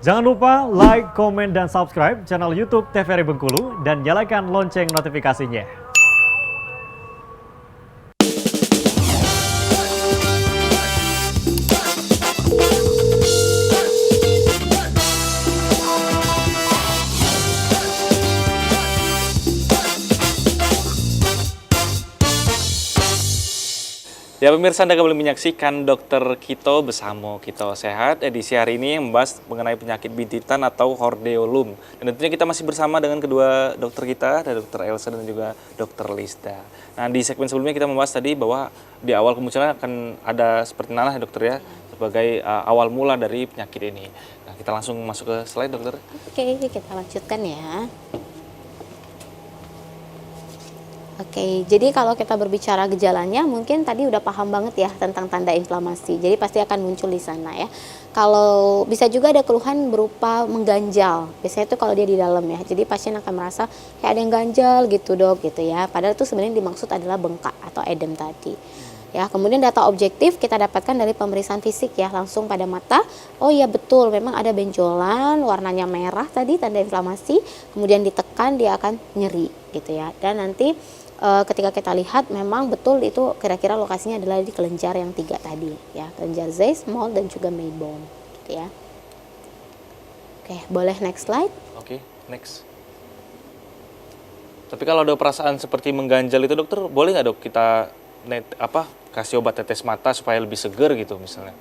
Jangan lupa like, komen, dan subscribe channel YouTube TVRI Bengkulu dan nyalakan lonceng notifikasinya. Ya pemirsa, Anda kembali menyaksikan Dokter Kito bersama Kito Sehat. Edisi hari ini membahas mengenai penyakit bintitan atau hordeolum. Dan tentunya kita masih bersama dengan kedua dokter kita, ada Dokter Elsa dan juga Dokter Lisda. Nah, di segmen sebelumnya kita membahas tadi bahwa di awal kemunculan akan ada seperti nanah ya dokter ya, sebagai awal mula dari penyakit ini. Nah, kita langsung masuk ke slide dokter. Oke, kita lanjutkan ya. Oke, jadi kalau kita berbicara gejalanya, mungkin tadi udah paham banget ya tentang tanda inflamasi. Jadi pasti akan muncul di sana ya. Kalau bisa juga ada keluhan berupa mengganjal. Biasanya itu kalau dia di dalam ya. Jadi pasien akan merasa kayak ada yang ganjal gitu dok gitu ya. Padahal itu sebenarnya dimaksud adalah bengkak atau edem tadi. Ya, kemudian data objektif kita dapatkan dari pemeriksaan fisik ya, langsung pada mata. Oh iya betul, memang ada benjolan, warnanya merah tadi, tanda inflamasi. Kemudian ditekan dia akan nyeri gitu ya. Dan nanti ketika kita lihat memang betul itu kira-kira lokasinya adalah di kelenjar yang 3 tadi ya, kelenjar Zeiss, Moll, dan juga Meibom gitu ya. Oke, boleh next slide. Oke, next. Tapi kalau ada perasaan seperti mengganjal itu dokter, boleh nggak dok kita kasih obat tetes mata supaya lebih seger gitu misalnya?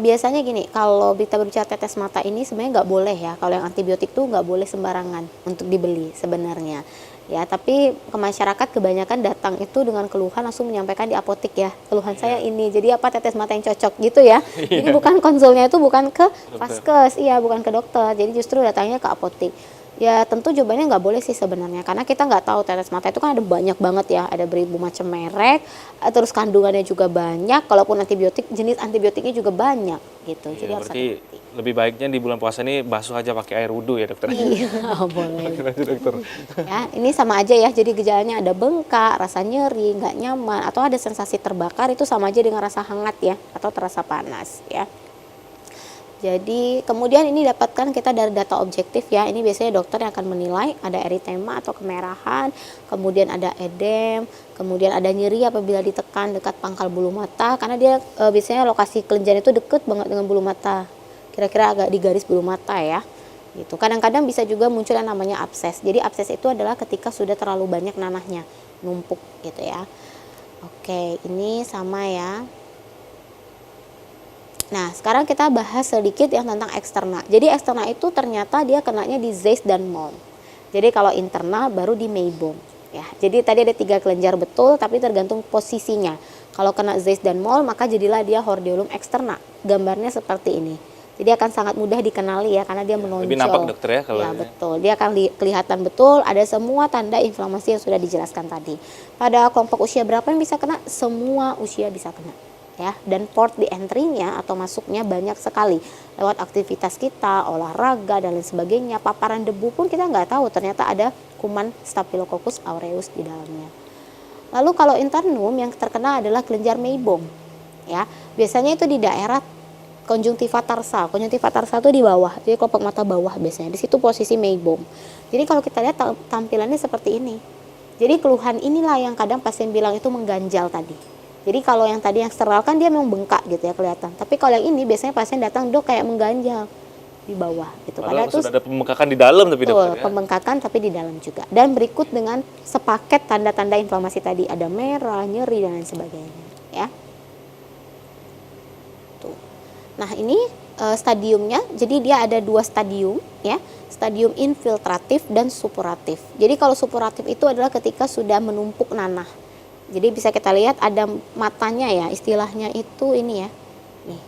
Biasanya gini, kalau kita berbicara tetes mata ini sebenarnya nggak boleh ya. Kalau yang antibiotik tuh nggak boleh sembarangan untuk dibeli sebenarnya. Ya, tapi ke masyarakat kebanyakan datang itu dengan keluhan langsung menyampaikan di apotek ya. Keluhan saya ini, jadi apa tetes mata yang cocok gitu ya. Jadi bukan konsulnya itu bukan ke vaskes, iya bukan ke dokter. Jadi justru datangnya ke apotek. Ya tentu jawabannya nggak boleh sih sebenarnya, karena kita nggak tahu tetes mata itu kan ada banyak banget ya, ada beribu macam merek, terus kandungannya juga banyak, kalaupun antibiotik, jenis antibiotiknya juga banyak gitu. Iya, jadi harus berarti hati-hati. lebih baiknya di bulan puasa ini basuh aja pakai air wudhu ya dokter. Iya, boleh. Lanjut dokter. Ya, ini sama aja ya, jadi gejalanya ada bengkak, rasa nyeri, nggak nyaman, atau ada sensasi terbakar, itu sama aja dengan rasa hangat ya, atau terasa panas ya. Jadi kemudian ini dapatkan kita dari data objektif ya, ini biasanya dokter yang akan menilai ada eritema atau kemerahan, kemudian ada edem, kemudian ada nyeri apabila ditekan dekat pangkal bulu mata, karena dia biasanya lokasi kelenjar itu deket banget dengan bulu mata, kira-kira agak di garis bulu mata ya. Gitu. Kadang-kadang bisa juga muncul yang namanya abses. Jadi abses itu adalah ketika sudah terlalu banyak nanahnya, numpuk gitu ya. Oke, ini sama ya. Nah, sekarang kita bahas sedikit yang tentang eksterna. Jadi eksterna itu ternyata dia kenanya di Zeiss dan Moll. Jadi kalau internal baru di Meibom. Ya, jadi tadi ada 3 kelenjar betul, tapi tergantung posisinya. Kalau kena Zeiss dan Moll, maka jadilah dia hordeolum eksterna. Gambarnya seperti ini. Jadi akan sangat mudah dikenali ya, karena dia menonjol. Lebih nampak dokter ya kalau ya, betul. Dia akan kelihatan betul, ada semua tanda inflamasi yang sudah dijelaskan tadi. Pada kelompok usia berapa yang bisa kena? Semua usia bisa kena. Ya, dan port di entry-nya atau masuknya banyak sekali lewat aktivitas kita, olahraga dan lain sebagainya. Paparan debu pun kita nggak tahu ternyata ada kuman Staphylococcus aureus di dalamnya. Lalu kalau internum yang terkena adalah kelenjar Meibom. Ya, biasanya itu di daerah konjungtiva tarsal. Konjungtiva tarsal itu di bawah, jadi kelopak mata bawah biasanya. Di situ posisi Meibom. Jadi kalau kita lihat tampilannya seperti ini. Jadi keluhan inilah yang kadang pasien bilang itu mengganjal tadi. Jadi kalau yang tadi yang eksternal kan dia memang bengkak gitu ya kelihatan. Tapi kalau yang ini biasanya pasien datang dok kayak mengganjal di bawah gitu. Padahal sudah ada pembengkakan di dalam tapi dokter ya. Pembengkakan tapi di dalam juga. Dan berikut dengan sepaket tanda-tanda inflamasi tadi, ada merah, nyeri dan lain sebagainya ya. Tuh. Nah, ini stadiumnya. Jadi dia ada 2 stadium ya. Stadium infiltratif dan supuratif. Jadi kalau supuratif itu adalah ketika sudah menumpuk nanah. Jadi bisa kita lihat ada matanya ya, istilahnya itu ini ya. Nih.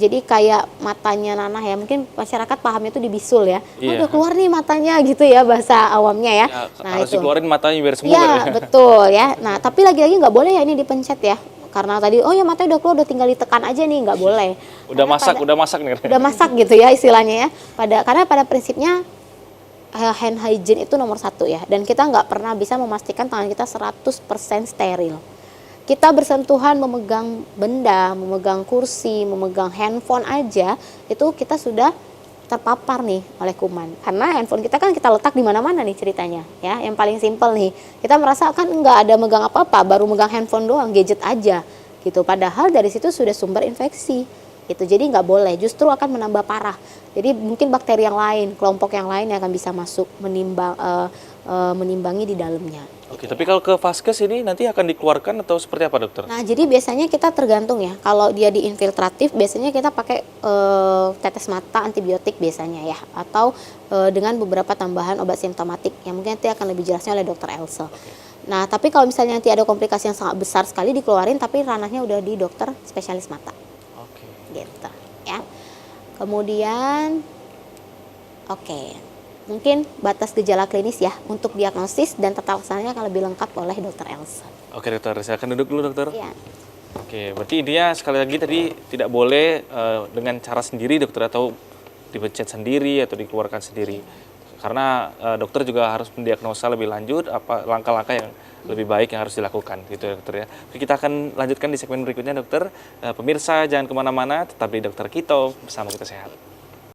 Jadi kayak matanya nanah ya, mungkin masyarakat pahamnya itu dibisul ya. Iya. Oh, udah keluar nih matanya gitu ya bahasa awamnya ya. Nah, harus dikeluarin matanya biar sembuh ya. ya. Betul ya. Nah, tapi lagi-lagi nggak boleh ya ini dipencet ya. Karena tadi oh ya matanya udah keluar, udah tinggal ditekan aja nih, nggak boleh. Udah masak nih. Udah masak gitu ya istilahnya ya. Karena pada prinsipnya hand hygiene itu nomor 1 ya, dan kita nggak pernah bisa memastikan tangan kita 100% steril. Kita bersentuhan memegang benda, memegang kursi, memegang handphone aja, itu kita sudah terpapar nih oleh kuman. Karena handphone kita kan kita letak di mana-mana nih ceritanya, ya. Yang paling simpel nih, kita merasa kan nggak ada megang apa-apa, baru megang handphone doang, gadget aja, gitu. Padahal dari situ sudah sumber infeksi, gitu. Jadi nggak boleh, justru akan menambah parah. Jadi mungkin bakteri yang lain, kelompok yang lain yang akan bisa masuk menimbangi di dalamnya. Oke, tapi kalau ke vaskes ini nanti akan dikeluarkan atau seperti apa dokter? Nah, jadi biasanya kita tergantung ya. Kalau dia diinfiltratif, biasanya kita pakai tetes mata antibiotik biasanya ya, atau dengan beberapa tambahan obat simptomatik yang mungkin nanti akan lebih jelasnya oleh dokter Else. Nah, tapi kalau misalnya nanti ada komplikasi yang sangat besar sekali dikeluarin, tapi ranahnya udah di dokter spesialis mata, Oke. gitu ya. Kemudian, oke. Mungkin batas gejala klinis ya untuk diagnosis dan tata laksananya akan lebih lengkap oleh dokter Elsa. Oke dokter, silakan duduk dulu dokter. Iya. Oke, berarti intinya sekali lagi tadi tidak boleh dengan cara sendiri dokter, atau dipencet sendiri atau dikeluarkan sendiri. Karena dokter juga harus mendiagnosa lebih lanjut apa langkah-langkah yang lebih baik yang harus dilakukan gitu ya dokter ya. Oke, kita akan lanjutkan di segmen berikutnya dokter. Pemirsa jangan kemana-mana, tetap di Dokter Kito bersama Kita Sehat.